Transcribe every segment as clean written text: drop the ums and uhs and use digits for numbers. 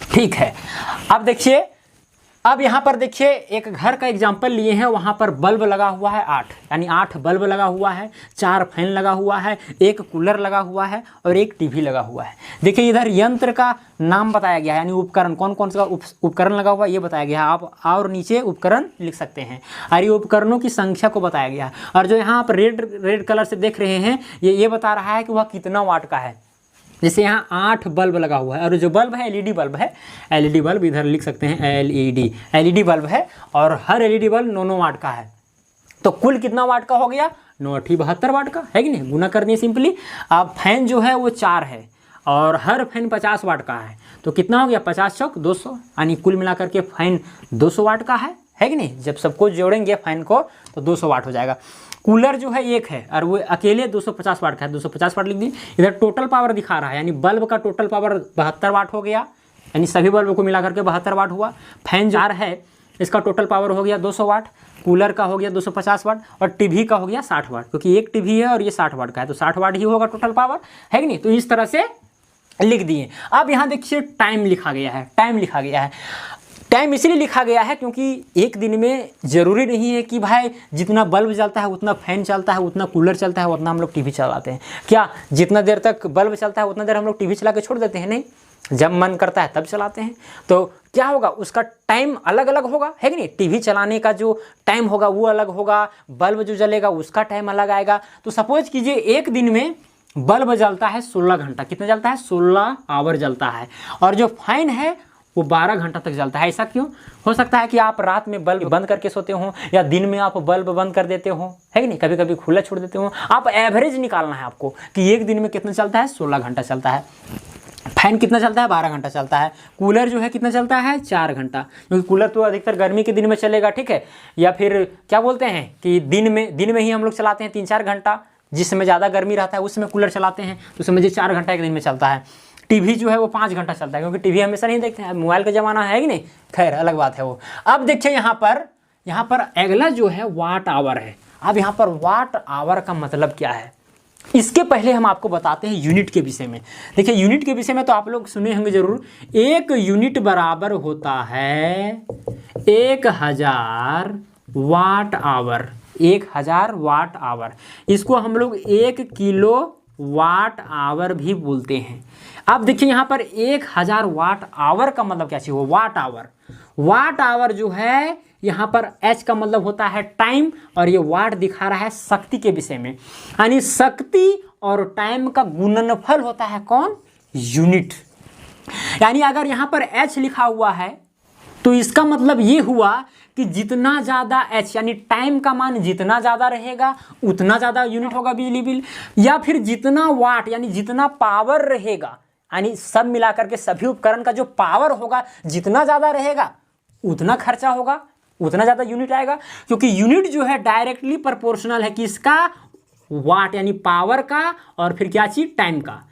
ठीक है। अब देखिए, अब यहाँ पर देखिए एक घर का एग्जाम्पल लिए हैं, वहाँ पर बल्ब लगा हुआ है 8, यानी 8 बल्ब लगा हुआ है, 4 फैन लगा हुआ है, एक कूलर लगा हुआ है और एक टीवी लगा हुआ है। देखिए इधर यंत्र का नाम बताया गया है, यानी उपकरण कौन कौन सा उपकरण लगा हुआ है ये बताया गया है। आप और नीचे उपकरण लिख सकते हैं और ये उपकरणों की संख्या को बताया गया है। और जो यहाँ पर रेड कलर से देख रहे हैं ये बता रहा है कि वह कितना वाट का है। जैसे यहाँ 8 बल्ब लगा हुआ है और जो बल्ब है एलईडी बल्ब है, एलईडी बल्ब इधर लिख सकते हैं एलईडी बल्ब है और हर एलईडी बल्ब 9 वाट का है। तो कुल कितना वाट का हो गया? 9 72 वाट का है कि नहीं, गुना कर दिए सिंपली। अब फैन जो है वो 4 है और हर फैन 50 वाट का है, तो कितना हो गया 50 चौक 200, यानी कुल मिलाकर के फैन 200 वाट का है कि नहीं। जब सबको जोड़ेंगे फैन को तो 200 वाट हो जाएगा। कूलर जो है एक है और वो अकेले 250 वाट का है, 250 वाट लिख दी। इधर टोटल पावर दिखा रहा है, यानी बल्ब का टोटल पावर 72 वाट हो गया, यानी सभी बल्ब को मिला करके 72 वाट हुआ। फैन जो है इसका टोटल पावर हो गया 200 वाट, कूलर का हो गया 250 वाट और टीवी का हो गया 60 वाट, क्योंकि एक टीवी है और ये 60 वाट का है तो 60 वाट ही होगा टोटल पावर, है कि नहीं। तो इस तरह से लिख दिए। अब यहाँ देखिए टाइम लिखा गया है, टाइम इसलिए लिखा गया है क्योंकि एक दिन में ज़रूरी नहीं है कि भाई जितना बल्ब जलता है उतना फैन चलता है, उतना कूलर चलता है, उतना हम लोग टीवी चलाते हैं। क्या जितना देर तक बल्ब चलता है उतना देर हम लोग टीवी चला के छोड़ देते हैं? नहीं, जब मन करता है तब चलाते हैं। तो क्या होगा, उसका टाइम अलग अलग होगा, है कि नहीं। टीवी चलाने का जो टाइम होगा वो अलग होगा, बल्ब जो जलेगा उसका टाइम अलग आएगा। तो सपोज कीजिए एक दिन में बल्ब जलता है 16 घंटा, कितना जलता है 16 आवर जलता है, और जो फैन है वो 12 घंटा तक जलता है। ऐसा क्यों? हो सकता है कि आप रात में बल्ब बंद करके सोते हो या दिन में आप बल्ब बंद कर देते हो, है कि नहीं, कभी कभी खुला छोड़ देते हो। आप एवरेज निकालना है आपको कि एक दिन में कितना चलता है, 16 घंटा चलता है। फैन कितना चलता है, 12 घंटा चलता है। कूलर जो है कितना चलता है, 4 घंटा, क्योंकि कूलर तो अधिकतर गर्मी के दिन में चलेगा, ठीक है। या फिर क्या बोलते हैं कि दिन में ही हम लोग चलाते हैं 3-4 घंटा, जिसमें ज़्यादा गर्मी रहता है उसमें कूलर चलाते हैं, तो समझिए 4 घंटा एक दिन में चलता है। टीवी जो है वो 5 घंटा चलता है, क्योंकि टीवी हमेशा नहीं देखते हैं, मोबाइल का ज़माना है कि नहीं, खैर अलग बात है वो। अब देखिए यहाँ पर अगला जो है वाट आवर है। अब यहाँ पर वाट आवर का मतलब क्या है, इसके पहले हम आपको बताते हैं यूनिट के विषय में। देखिए यूनिट के विषय में तो आप लोग सुने होंगे जरूर। 1 यूनिट बराबर होता है 1000 वाट आवर, 1000 वाट आवर। इसको हम लोग 1 किलो वाट आवर भी बोलते हैं। अब देखिए यहाँ पर 1000 वाट आवर का मतलब क्या चाहिए, वाट आवर जो है यहाँ पर H का मतलब होता है टाइम और ये वाट दिखा रहा है शक्ति के विषय में, यानी शक्ति और टाइम का गुणनफल होता है कौन, यूनिट। यानी अगर यहाँ पर H लिखा हुआ है तो इसका मतलब ये हुआ कि जितना ज़्यादा H यानी टाइम का मान जितना ज़्यादा रहेगा उतना ज़्यादा यूनिट होगा बिजली बिल, या फिर जितना वाट यानी जितना पावर रहेगा, यानी सब मिलाकर के सभी उपकरण का जो पावर होगा जितना ज़्यादा रहेगा उतना खर्चा होगा, उतना ज़्यादा यूनिट आएगा। क्योंकि यूनिट जो है डायरेक्टली प्रोपोर्शनल है किसका, वाट यानी पावर का, और फिर क्या चीज़, टाइम का।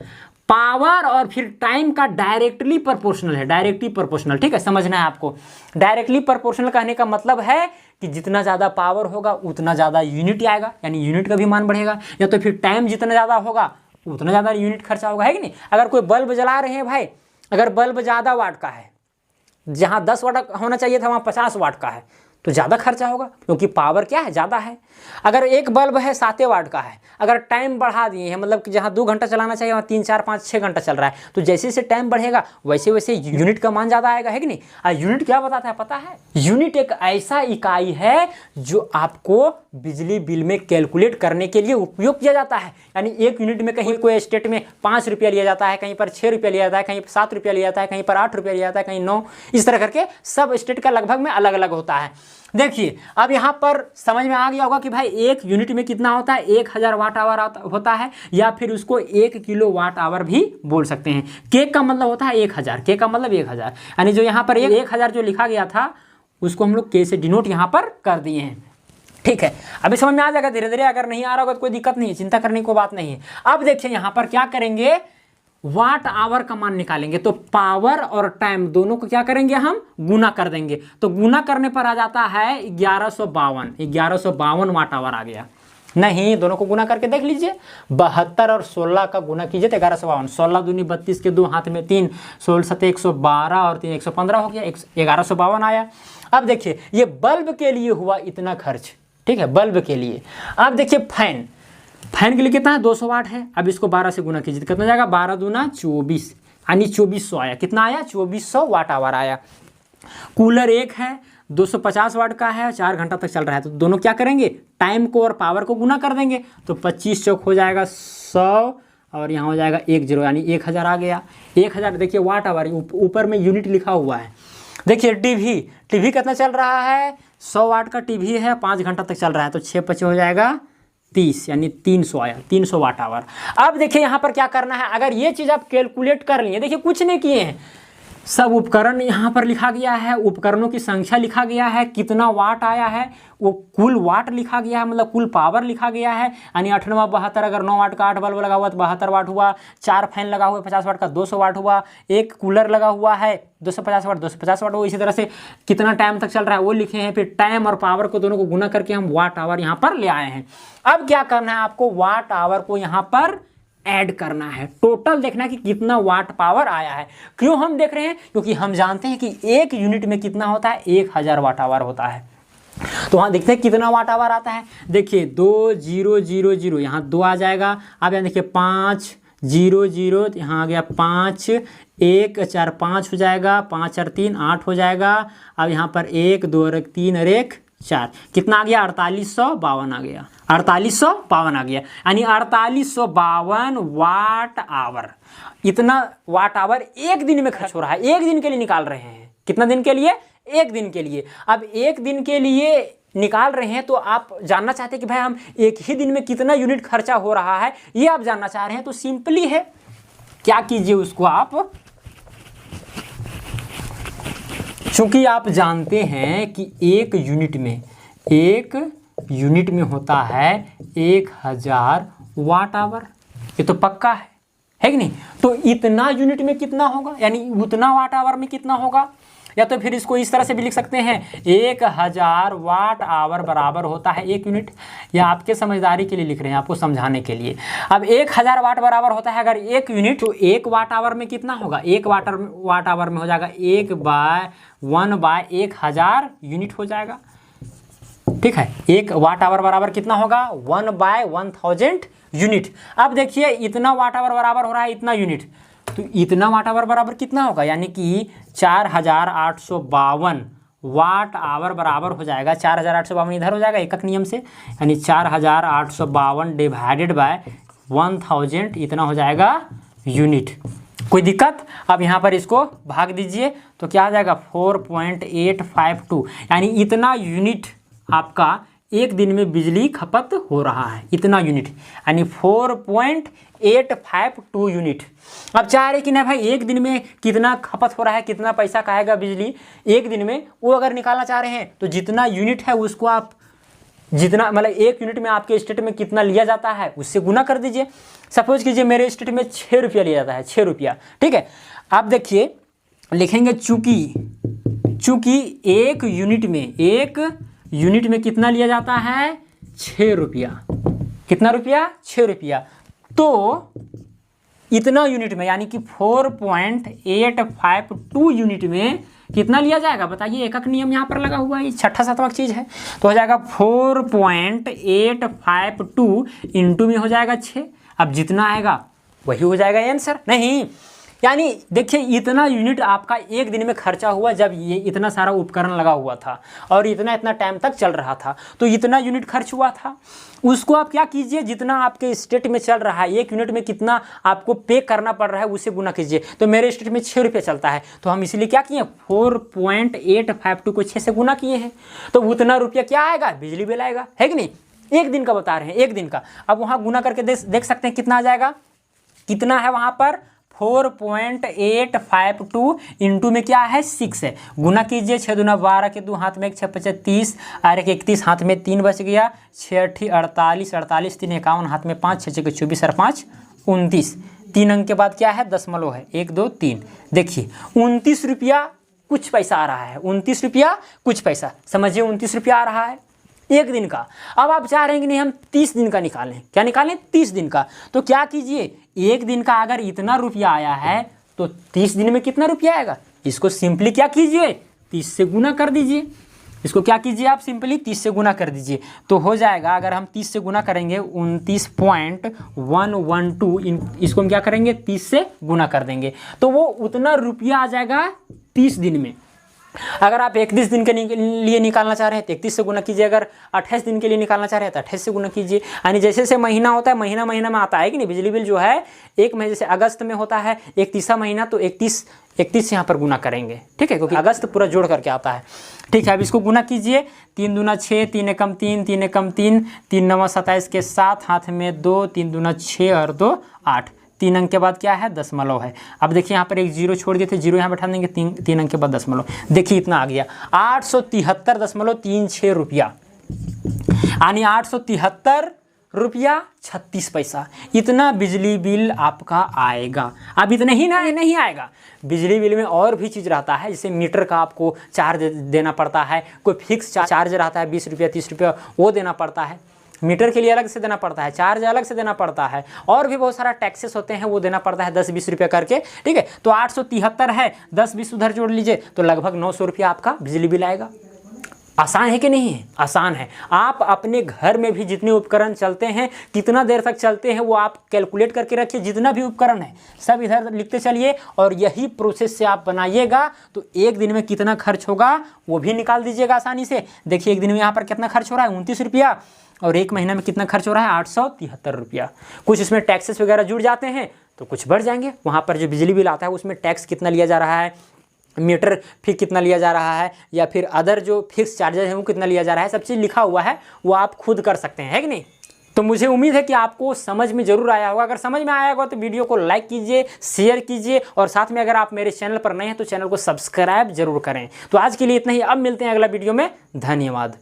पावर और फिर टाइम का डायरेक्टली प्रोपोर्शनल है, डायरेक्टली प्रोपोर्शनल, ठीक है, समझना है आपको। डायरेक्टली प्रोपोर्शनल कहने का मतलब है कि जितना ज़्यादा पावर होगा उतना ज़्यादा यूनिट आएगा, यानी यूनिट का भी मान बढ़ेगा, या तो फिर टाइम जितना ज़्यादा होगा उतना ज़्यादा यूनिट खर्चा होगा, है कि नहीं। अगर कोई बल्ब जला रहे हैं भाई, अगर बल्ब ज़्यादा वाट का है, जहाँ 10 वाट होना चाहिए था वहाँ 50 वाट का है, तो ज़्यादा खर्चा होगा क्योंकि पावर क्या है, ज़्यादा है। अगर एक बल्ब है 7 वाट का है, अगर टाइम बढ़ा दिए हैं, मतलब कि जहाँ 2 घंटा चलाना चाहिए वहाँ 3, 4, 5, 6 घंटा चल रहा है, तो जैसे जैसे टाइम बढ़ेगा वैसे वैसे यूनिट का मान ज़्यादा आएगा, है कि नहीं। और यूनिट क्या बताता है पता है, यूनिट एक ऐसा इकाई है जो आपको बिजली बिल में कैलकुलेट करने के लिए उपयोग किया जाता है। यानी एक यूनिट में कहीं कोई स्टेट में 5 रुपया लिया जाता है, कहीं पर 6 रुपया लिया जाता है, कहीं पर 7 रुपया लिया जाता है, कहीं पर 8 रुपया लिया जाता है, कहीं 9, इस तरह करके सब स्टेट का लगभग में अलग अलग होता है। देखिए अब यहाँ पर समझ में आ गया होगा कि भाई एक यूनिट में कितना होता है, 1000 वाट आवर होता है, या फिर उसको 1 किलो वाट आवर भी बोल सकते हैं। के का मतलब होता है 1000, के का मतलब 1000, यानी जो यहाँ पर 1000 जो लिखा गया था उसको हम लोग के से डिनोट यहाँ पर कर दिए हैं, ठीक है। अभी समझ में आ जाएगा धीरे धीरे, अगर नहीं आ रहा होगा तो कोई दिक्कत नहीं है, चिंता करने की बात नहीं है। अब देखिए यहाँ पर क्या करेंगे, वाट आवर का मान निकालेंगे, तो पावर और टाइम दोनों को क्या करेंगे, हम गुना कर देंगे। तो गुना करने पर आ जाता है 1152 वाट आवर आ गया। नहीं, दोनों को गुना करके देख लीजिए। 72 और 16 का गुना कीजिए तो 1152। 16 दूनी 32 के 2 हाथ में 3, 16 सत्ते 112 और 3 115 हो गया, 1152 आया। अब देखिए ये बल्ब के लिए हुआ इतना खर्च, ठीक है, बल्ब के लिए। अब देखिए फैन के लिए कितना है, 200 वाट है। अब इसको 12 से गुना कीजिए तो कितना जाएगा, 12 दूना 24, यानी 2400 आया। कितना आया, 2400 वाट आवर आया। कूलर एक है, 250 वाट का है, 4 घंटा तक चल रहा है। तो दोनों क्या करेंगे, टाइम को और पावर को गुना कर देंगे तो 25 चौक हो जाएगा 100 और यहाँ हो जाएगा 10, यानी 1000 आ गया। 1000 देखिए वाट आवर, ऊपर में यूनिट लिखा हुआ है। देखिए टीवी कितना चल रहा है, 100 वाट का टीवी है, 5 घंटा तक चल रहा है तो 6 5 हो जाएगा 30, यानी 300 आया, 300 वाट आवर। अब देखिए यहाँ पर क्या करना है, अगर ये चीज़ आप कैलकुलेट कर लिए, देखिए कुछ नहीं किए हैं, सब उपकरण यहाँ पर लिखा गया है, उपकरणों की संख्या लिखा गया है, कितना वाट आया है वो कुल वाट लिखा गया है, मतलब कुल पावर लिखा गया है। यानी 8 9 72, अगर 9 वाट का 8 बल्ब लगा हुआ तो 72 वाट हुआ। 4 फैन लगा हुआ 50 वाट का 200 वाट हुआ। एक कूलर लगा हुआ है 250 वाट हुआ। इसी तरह से कितना टाइम तक चल रहा है वो लिखे हैं। फिर टाइम और पावर को दोनों को गुना करके हम वाट आवर यहाँ पर ले आए हैं। अब क्या करना है आपको, वाट आवर को यहाँ पर ऐड करना है, टोटल देखना है कि कितना वाट पावर आया है। क्यों हम देख रहे हैं, क्योंकि हम जानते हैं कि एक यूनिट में कितना होता है, 1000 वाट आवर होता है। तो वहाँ देखते हैं कितना वाट आवर आता है। देखिए 2000 यहाँ 2 आ जाएगा। अब यहाँ देखिए 500 यहाँ आ गया 5, 1 4 5 हो जाएगा, 5 और 3 8 हो जाएगा। अब यहाँ पर 1 2 और 3 और 1 4, कितना आ गया, 4852 आ गया, 4852 आ गया, यानी 4852 वाट आवर। इतना वाट आवर एक दिन में खर्च हो रहा है, एक दिन के लिए निकाल रहे हैं। कितना दिन के लिए, एक दिन के लिए। अब एक दिन के लिए निकाल रहे हैं तो आप जानना चाहते हैं कि भाई हम एक ही दिन में कितना यूनिट खर्चा हो रहा है, ये आप जानना चाह रहे हैं। तो सिंपली है, क्या कीजिए उसको आप, चूंकि आप जानते हैं कि एक यूनिट में होता है 1000 वाट आवर, ये तो पक्का है कि नहीं। तो इतना यूनिट में कितना होगा, यानी उतना वाट आवर में कितना होगा। या तो फिर इसको इस तरह से भी लिख सकते हैं, 1000 वाट आवर बराबर होता है 1 यूनिट। या आपके समझदारी के लिए लिख रहे हैं, आपको समझाने के लिए। अब 1000 वाट बराबर होता है अगर 1 यूनिट, तो 1 वाट आवर में कितना होगा, 1 वाट आवर में हो जाएगा 1/1000 यूनिट हो जाएगा। ठीक है, 1 वाट आवर बराबर कितना होगा, 1/1000 यूनिट। अब देखिए इतना वाट आवर बराबर हो रहा है इतना यूनिट, तो इतना वाट आवर बराबर कितना होगा, यानी कि 4852 वाट आवर बराबर हो जाएगा। 4852 इधर हो जाएगा एकक नियम से, यानी 4852 डिवाइडेड बाय 1000, इतना हो जाएगा यूनिट। कोई दिक्कत। अब यहाँ पर इसको भाग दीजिए तो क्या आ जाएगा, 4.852, यानी इतना यूनिट आपका एक दिन में बिजली खपत हो रहा है, इतना यूनिट, यानी 4.852 यूनिट। अब चाह रहे कि ना भाई एक दिन में कितना खपत हो रहा है, कितना पैसा खाएगा बिजली एक दिन में, वो अगर निकालना चाह रहे हैं तो जितना यूनिट है उसको आप जितना, मतलब एक यूनिट में आपके स्टेट में कितना लिया जाता है उससे गुना कर दीजिए। सपोज कीजिए मेरे स्टेट में 6 रुपया लिया जाता है, 6 रुपया। ठीक है, आप देखिए लिखेंगे चूंकि एक यूनिट में कितना लिया जाता है, 6 रुपया। कितना रुपया, 6 रुपया। तो इतना यूनिट में, यानी कि 4.852 यूनिट में कितना लिया जाएगा बताइए। एकक नियम यहाँ पर लगा हुआ है, छठा सातवां चीज है, तो हो जाएगा 4.852 इंटू में हो जाएगा 6। अब जितना आएगा वही हो जाएगा आंसर। नहीं, यानी देखिए इतना यूनिट आपका एक दिन में खर्चा हुआ जब ये इतना सारा उपकरण लगा हुआ था और इतना टाइम तक चल रहा था, तो इतना यूनिट खर्च हुआ था। उसको आप क्या कीजिए, जितना आपके स्टेट में चल रहा है एक यूनिट में कितना आपको पे करना पड़ रहा है उसे गुना कीजिए। तो मेरे स्टेट में 6 रुपये चलता है, तो हम इसलिए क्या किए, 4.852 को 6 से गुना किए हैं, तो उतना रुपया क्या आएगा, बिजली बिल आएगा, है कि नहीं। एक दिन का बता रहे हैं, एक दिन का। अब वहाँ गुना करके देख सकते हैं कितना आ जाएगा, कितना है वहाँ पर 4.852 इंटू में क्या है 6 है। गुना कीजिए, 6 दूना 12 के 2 हाथ में 1 6 25 30 और 1 31 हाथ में 3 बच गया, 6 8 48 48 3 51 हाथ में 5 6 6 24 और 5 29। 3 अंक के बाद क्या है, दशमलव है, 1 2 3। देखिए 29 रुपया कुछ पैसा आ रहा है, 29 रुपया कुछ पैसा, समझिए 29 रुपया आ रहा है। 1 दिन का। अब आप चाह रहे हैं कि नहीं हम 30 दिन का निकालें, क्या निकालें 30 दिन का। तो क्या कीजिए, 1 दिन का अगर इतना रुपया आया है तो 30 दिन में कितना रुपया आएगा, इसको सिंपली क्या कीजिए 30 से गुना कर दीजिए। इसको क्या कीजिए आप सिंपली 30 से गुना कर दीजिए तो हो जाएगा, अगर हम 30 से गुना करेंगे 29.112, इसको हम क्या करेंगे 30 से गुना कर देंगे तो वो उतना रुपया आ जाएगा 30 दिन में। अगर आप 31 दिन के लिए निकालना चाह रहे हैं तो 31 से गुना कीजिए, अगर 28 दिन के लिए निकालना चाह रहे हैं तो 28 से गुना कीजिए। यानी जैसे जैसे महीना होता है महीना महीना में आता है कि नहीं, बिजली बिल जो है एक महीने जैसे अगस्त में होता है 31वां महीना तो 31 यहाँ पर गुना करेंगे, ठीक है, क्योंकि अगस्त पूरा जोड़ करके आता है। ठीक है, अब इसको गुना कीजिए, 3 दूना 6, 3 एकम 3, 3 एकम 3, 3 नवा 27 के 7, हाथ में 2, 3 दूना 6 और 2 8, 3 अंक के बाद क्या है दशमलव है। अब देखिए यहाँ पर एक जीरो छोड़ दिए थे, जीरो यहाँ बैठा देंगे, 3 अंक के बाद दशमलव, देखिए इतना आ गया 873.36 रुपया, यानी 873 रुपया 36 पैसा इतना बिजली बिल आपका आएगा। अब इतना ही नहीं आएगा, बिजली बिल में और भी चीज़ रहता है, जैसे मीटर का आपको चार्ज देना पड़ता है, कोई फिक्स चार्ज रहता है 20 रुपया 30 रुपया वो देना पड़ता है, मीटर के लिए अलग से देना पड़ता है, चार्ज अलग से देना पड़ता है, और भी बहुत सारा टैक्सेस होते हैं वो देना पड़ता है 10-20 रुपया करके, ठीक है। तो 873 है, 10-20 उधर जोड़ लीजिए तो लगभग 900 रुपया आपका बिजली बिल आएगा। आसान है कि नहीं है, आसान है। आप अपने घर में भी जितने उपकरण चलते हैं कितना देर तक चलते हैं वो आप कैलकुलेट करके रखिए, जितना भी उपकरण है सब इधर लिखते चलिए और यही प्रोसेस से आप बनाइएगा तो 1 दिन में कितना खर्च होगा वो भी निकाल दीजिएगा आसानी से। देखिए 1 दिन में यहाँ पर कितना खर्च हो रहा है 29 रुपया, और 1 महीना में कितना खर्च हो रहा है 873 रुपया। कुछ इसमें टैक्सेस वगैरह जुड़ जाते हैं तो कुछ बढ़ जाएंगे, वहाँ पर जो बिजली बिल आता है उसमें टैक्स कितना लिया जा रहा है, मीटर फिर कितना लिया जा रहा है, या फिर अदर जो फिक्स चार्जेस हैं वो कितना लिया जा रहा है, सब चीज़ लिखा हुआ है, वो आप खुद कर सकते हैं, है कि नहीं। तो मुझे उम्मीद है कि आपको समझ में ज़रूर आया होगा। अगर समझ में आया होगा तो वीडियो को लाइक कीजिए, शेयर कीजिए, और साथ में अगर आप मेरे चैनल पर नए हैं तो चैनल को सब्सक्राइब जरूर करें। तो आज के लिए इतना ही, अब मिलते हैं अगला वीडियो में, धन्यवाद।